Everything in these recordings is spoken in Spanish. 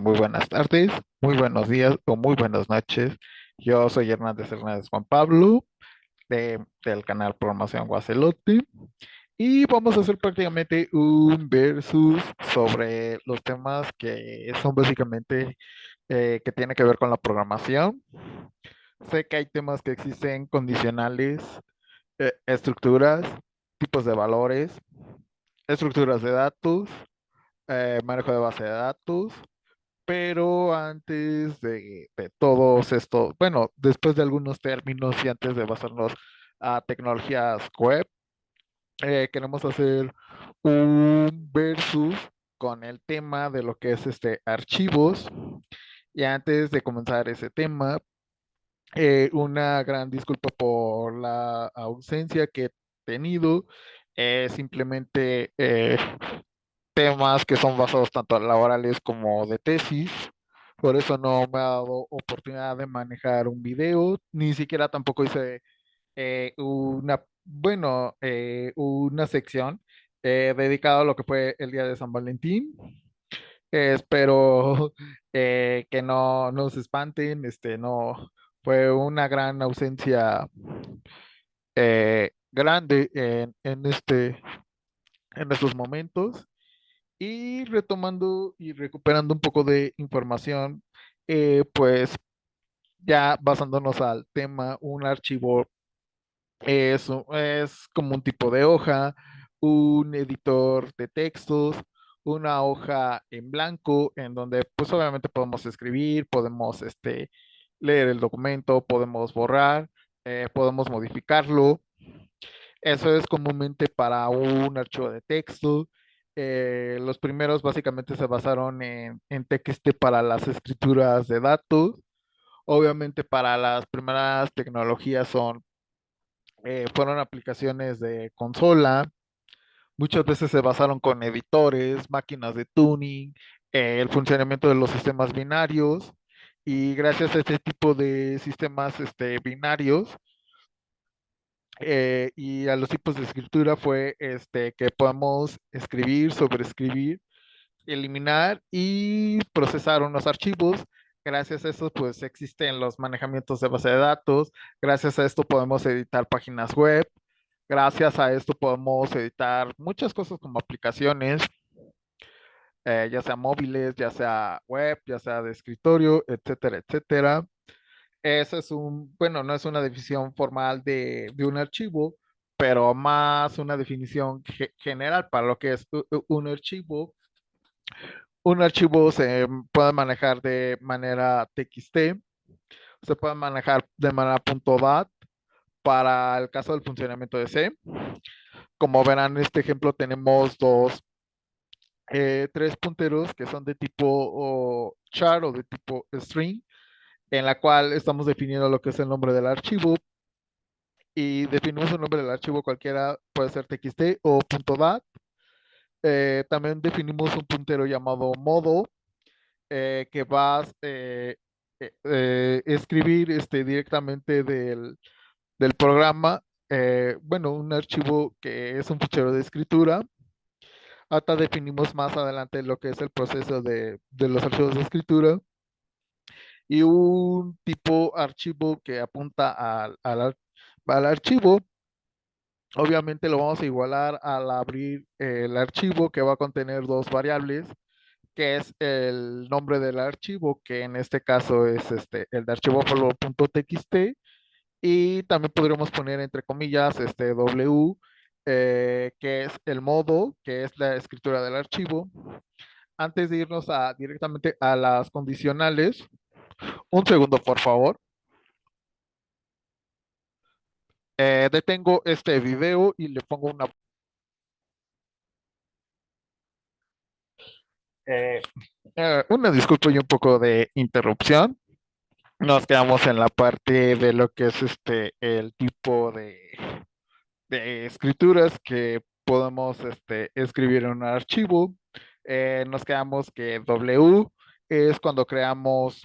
Muy buenas tardes, muy buenos días o muy buenas noches. Yo soy Hernández Juan Pablo del canal Programación Guacelote y vamos a hacer prácticamente un versus sobre los temas que son básicamente que tiene que ver con la programación. Sé que hay temas que existen condicionales, estructuras, tipos de valores, estructuras de datos, manejo de base de datos. Pero antes de todos estos, bueno, después de algunos términos y antes de basarnos a tecnologías web, queremos hacer un versus con el tema de lo que es archivos. Y antes de comenzar ese tema, una gran disculpa por la ausencia que he tenido. Simplemente temas que son basados tanto laborales como de tesis. Por eso no me ha dado oportunidad de manejar un video, ni siquiera tampoco hice una sección dedicada a lo que fue el día de San Valentín. Espero que no se espanten, no fue una gran ausencia grande en estos momentos. Y retomando y recuperando un poco de información, pues ya basándonos al tema, un archivo es como un tipo de hoja, un editor de textos, una hoja en blanco en donde pues obviamente podemos escribir, podemos leer el documento, podemos borrar, podemos modificarlo. Eso es comúnmente para un archivo de texto. Los primeros básicamente se basaron en TXT para las escrituras de datos. Obviamente para las primeras tecnologías fueron aplicaciones de consola. Muchas veces se basaron con editores, máquinas de tuning, el funcionamiento de los sistemas binarios. Y gracias a este tipo de sistemas binarios, y a los tipos de escritura fue que podemos escribir, sobreescribir, eliminar y procesar unos archivos. Gracias a eso, pues existen los manejamientos de base de datos. Gracias a esto podemos editar páginas web. Gracias a esto podemos editar muchas cosas como aplicaciones, ya sea móviles, ya sea web, ya sea de escritorio, etcétera, etcétera. Eso es bueno, no es una definición formal de un archivo, pero más una definición general para lo que es un archivo. Un archivo se puede manejar de manera TXT, se puede manejar de manera .dat para el caso del funcionamiento de C. Como verán en este ejemplo tenemos tres punteros que son de tipo char o de tipo string, en la cual estamos definiendo lo que es el nombre del archivo y definimos un nombre del archivo cualquiera, puede ser txt o .dat. También definimos un puntero llamado modo que vas escribir directamente del programa, bueno, un archivo que es un fichero de escritura. Hasta definimos más adelante lo que es el proceso de los archivos de escritura y un tipo archivo que apunta al archivo. Obviamente lo vamos a igualar al abrir el archivo que va a contener dos variables, que es el nombre del archivo, que en este caso es el de archivo follow.txt, y también podríamos poner entre comillas W, que es el modo, que es la escritura del archivo. Antes de irnos directamente a las condicionales, un segundo por favor. Detengo este video y le pongo eh, una disculpa y un poco de interrupción. Nos quedamos en la parte de lo que es el tipo de escrituras que podemos escribir en un archivo. Nos quedamos que W es cuando creamos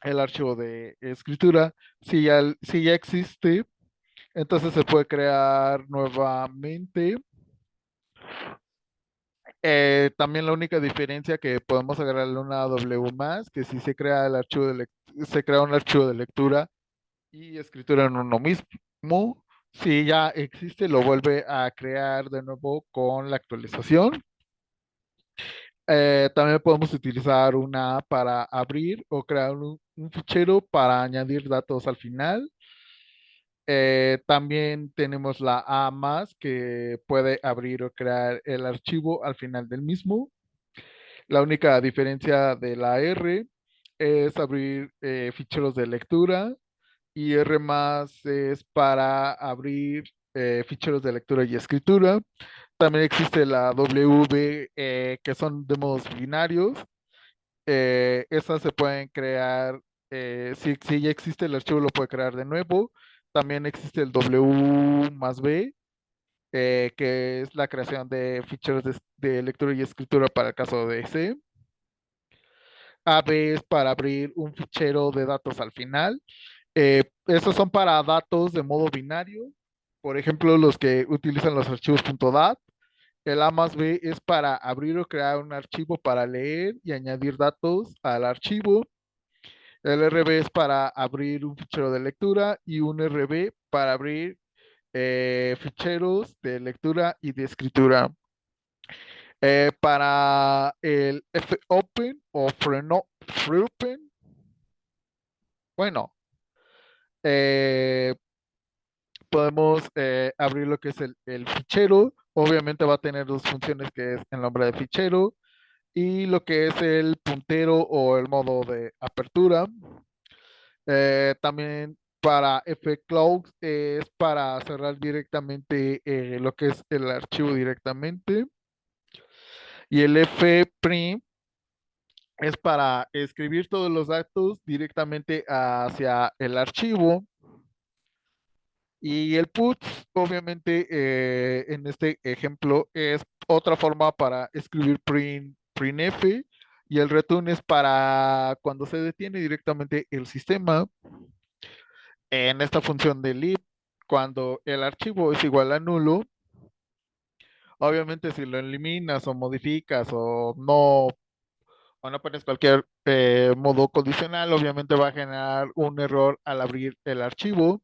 el archivo de escritura. Si ya existe, entonces se puede crear nuevamente También la única diferencia que podemos agregarle una W más, que si se crea el archivo se crea un archivo de lectura y escritura en uno mismo. Si ya existe, lo vuelve a crear de nuevo con la actualización. También podemos utilizar una para abrir o crear un fichero para añadir datos al final. También tenemos la A más que puede abrir o crear el archivo al final del mismo. La única diferencia de la R es abrir ficheros de lectura y R más es para abrir ficheros de lectura y escritura. También existe la W, que son de modos binarios. Esas se pueden crear, si ya existe el archivo, lo puede crear de nuevo. También existe el W más B, que es la creación de ficheros de lectura y escritura para el caso de C. AB es para abrir un fichero de datos al final. Esos son para datos de modo binario. Por ejemplo, los que utilizan los archivos .dat. El A más B es para abrir o crear un archivo para leer y añadir datos al archivo. El RB es para abrir un fichero de lectura y un RB para abrir ficheros de lectura y de escritura. Para el fopen o freopen, bueno, eh, podemos abrir lo que es el fichero. Obviamente va a tener dos funciones, que es el nombre de fichero y lo que es el puntero o el modo de apertura. También para fclose es para cerrar directamente lo que es el archivo directamente. Y el fprint es para escribir todos los datos directamente hacia el archivo. Y el puts, obviamente, en este ejemplo, es otra forma para escribir printf. Y el return es para cuando se detiene directamente el sistema. En esta función de lib, cuando el archivo es igual a nulo, obviamente si lo eliminas o modificas o no pones cualquier modo condicional, obviamente va a generar un error al abrir el archivo.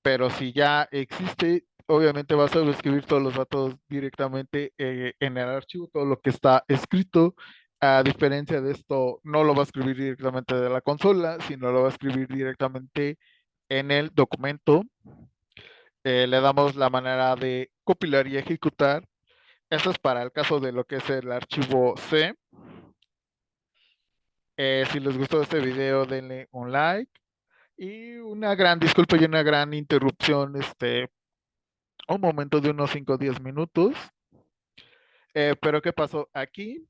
Pero si ya existe, obviamente vas a escribir todos los datos directamente en el archivo, todo lo que está escrito. A diferencia de esto, no lo va a escribir directamente de la consola, sino lo va a escribir directamente en el documento. Le damos la manera de compilar y ejecutar. Eso es para el caso de lo que es el archivo C. Si les gustó este video, denle un like. Y una gran disculpa y una gran interrupción, un momento de unos 5 o 10 minutos. Pero ¿qué pasó aquí?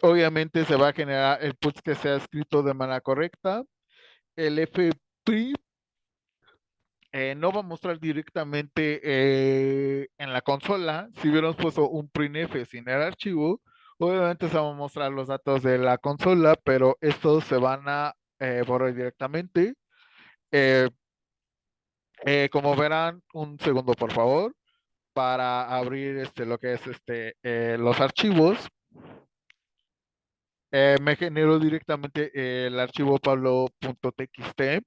Obviamente se va a generar el puts que sea escrito de manera correcta. El fprint no va a mostrar directamente en la consola. Si hubiéramos puesto un printf sin el archivo, obviamente se van a mostrar los datos de la consola, pero estos se van a borrar directamente. Eh, como verán, un segundo por favor, para abrir lo que es los archivos. Me generó directamente el archivo pablo.txt.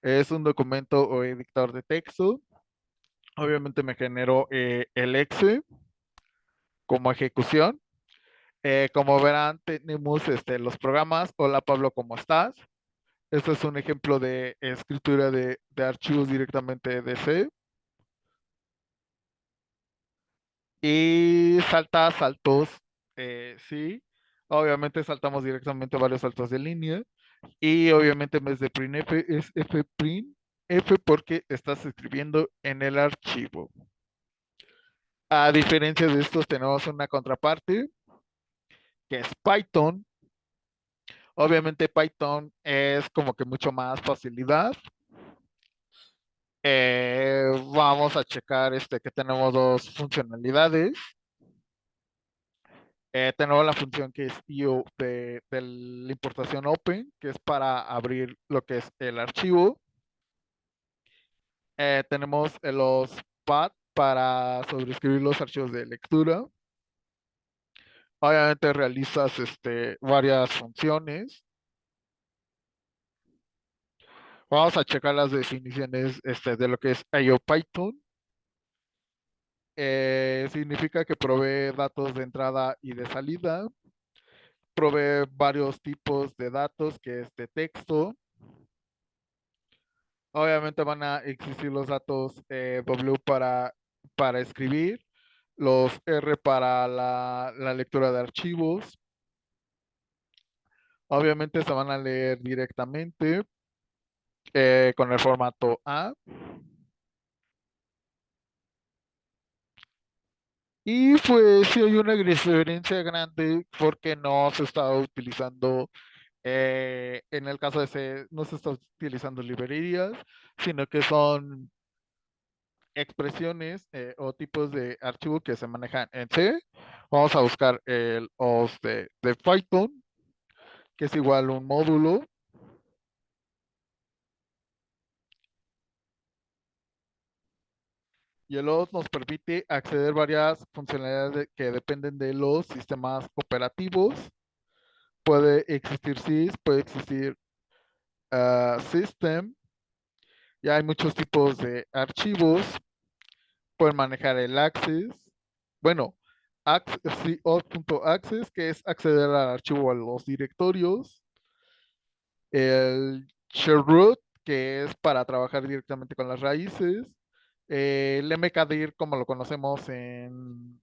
Es un documento o editor de texto. Obviamente me generó el exe como ejecución. Como verán, tenemos los programas. Hola Pablo, ¿cómo estás? Este es un ejemplo de escritura de archivos directamente de C. Y saltos, sí. Obviamente saltamos directamente varios saltos de línea. Y obviamente en vez de printf es fprint, F porque estás escribiendo en el archivo. A diferencia de estos, tenemos una contraparte que es Python. Obviamente Python es como que mucho más facilidad. Vamos a checar que tenemos dos funcionalidades. Tenemos la función que es IO de la importación Open, que es para abrir lo que es el archivo. Tenemos los path, para sobreescribir los archivos de lectura. Obviamente realizas varias funciones. Vamos a checar las definiciones de lo que es IOPython. Significa que provee datos de entrada y de salida. Provee varios tipos de datos, que es de texto. Obviamente van a existir los datos W para escribir, los R para la lectura de archivos. Obviamente se van a leer directamente con el formato A. Y pues sí hay una diferencia grande porque no se está utilizando, en el caso de ese, no se está utilizando librerías, sino que son expresiones o tipos de archivo que se manejan en C. Vamos a buscar el OS de Python, que es igual un módulo. Y el OS nos permite acceder a varias funcionalidades que dependen de los sistemas operativos. Puede existir sys, puede existir system. Ya hay muchos tipos de archivos. Pueden manejar el access. Bueno, sí, OS.access, que es acceder al archivo a los directorios. El share root, que es para trabajar directamente con las raíces. El mkdir, como lo conocemos en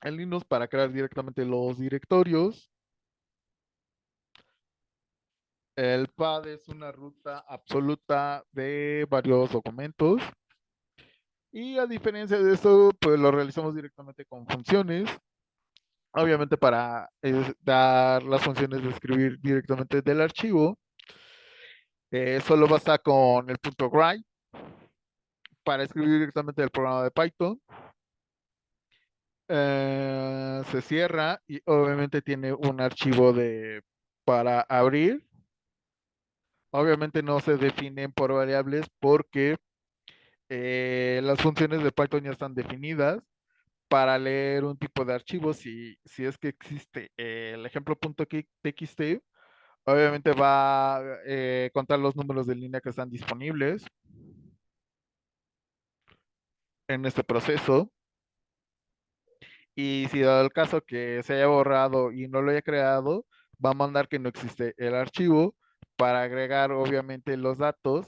Linux, para crear directamente los directorios. El PAD es una ruta absoluta de varios documentos. Y a diferencia de esto, pues lo realizamos directamente con funciones. Obviamente para dar las funciones de escribir directamente del archivo, solo basta con el punto .write para escribir directamente el programa de Python. Se cierra y obviamente tiene un archivo para abrir. Obviamente no se definen por variables porque las funciones de Python ya están definidas para leer un tipo de archivo. Si es que existe el ejemplo .txt, obviamente va a contar los números de línea que están disponibles en este proceso. Y si dado el caso que se haya borrado y no lo haya creado, va a mandar que no existe el archivo. Para agregar obviamente los datos,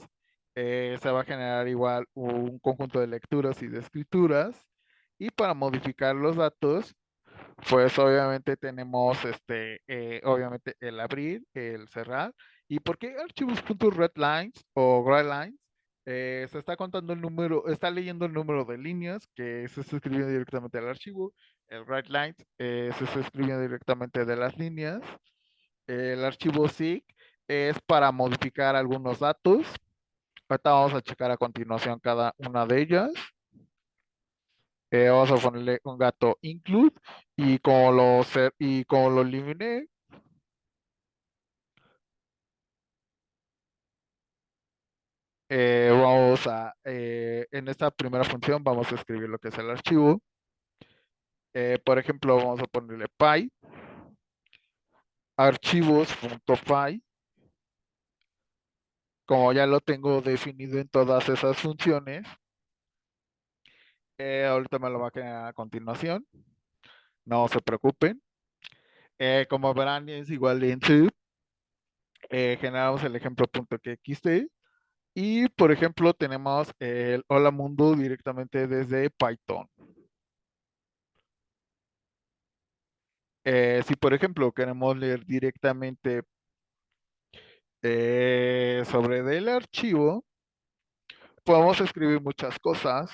se va a generar igual un conjunto de lecturas y de escrituras. Y para modificar los datos, pues obviamente tenemos obviamente el abrir, el cerrar. ¿Y por qué archivos.readlines o writelines? Se está contando el número, está leyendo el número de líneas que se está escribiendo directamente al archivo. El writelines se está escribiendo directamente de las líneas. El archivo sig es para modificar algunos datos. Ahorita vamos a checar a continuación cada una de ellas. Vamos a ponerle un gato include y como lo eliminé, en esta primera función vamos a escribir lo que es el archivo. Por ejemplo, vamos a ponerle py archivos.py. Como ya lo tengo definido en todas esas funciones, ahorita me lo va a generar a continuación. No se preocupen. Como verán, es igual en C. Generamos el ejemplo.txt. Y por ejemplo, tenemos el Hola Mundo directamente desde Python. Si por ejemplo queremos leer directamente sobre del archivo, podemos escribir muchas cosas.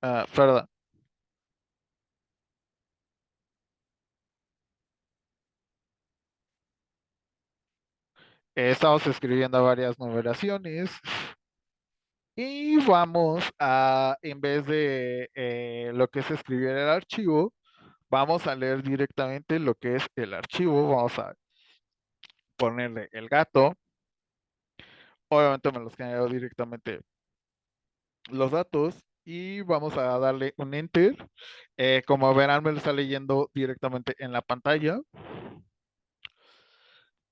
Perdón, estamos escribiendo varias numeraciones y vamos a, en vez de lo que es escribir el archivo, Vamos a leer directamente lo que es el archivo. Vamos a ponerle el gato. Obviamente me los genero directamente los datos y vamos a darle un enter. Como verán, me lo está leyendo directamente en la pantalla.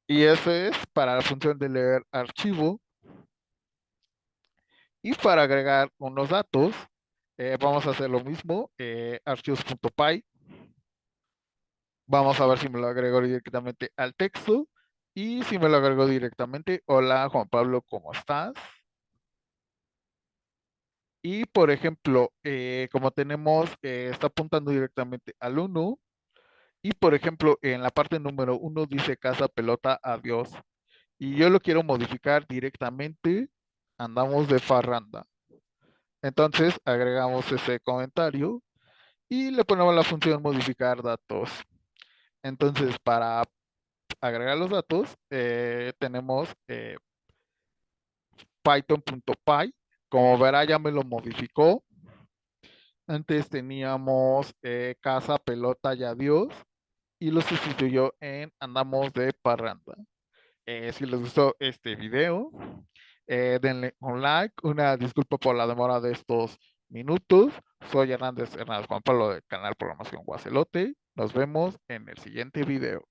Y eso es para la función de leer archivo. Y para agregar unos datos, vamos a hacer lo mismo, archivos.py. Vamos a ver si me lo agrego directamente al texto. Y si me lo agrego directamente, hola Juan Pablo, ¿cómo estás? Y por ejemplo, como tenemos, está apuntando directamente al uno. Y por ejemplo, en la parte número uno dice casa, pelota, adiós. Y yo lo quiero modificar directamente, andamos de farranda. Entonces agregamos ese comentario y le ponemos la función modificar datos. Entonces, para agregar los datos, tenemos python.py. Como verá, ya me lo modificó. Antes teníamos casa, pelota y adiós. Y lo sustituyó en andamos de parranda. Si les gustó este video, denle un like. Una disculpa por la demora de estos minutos. Soy Hernández Juan Pablo del canal Programación Guacelote. Nos vemos en el siguiente video.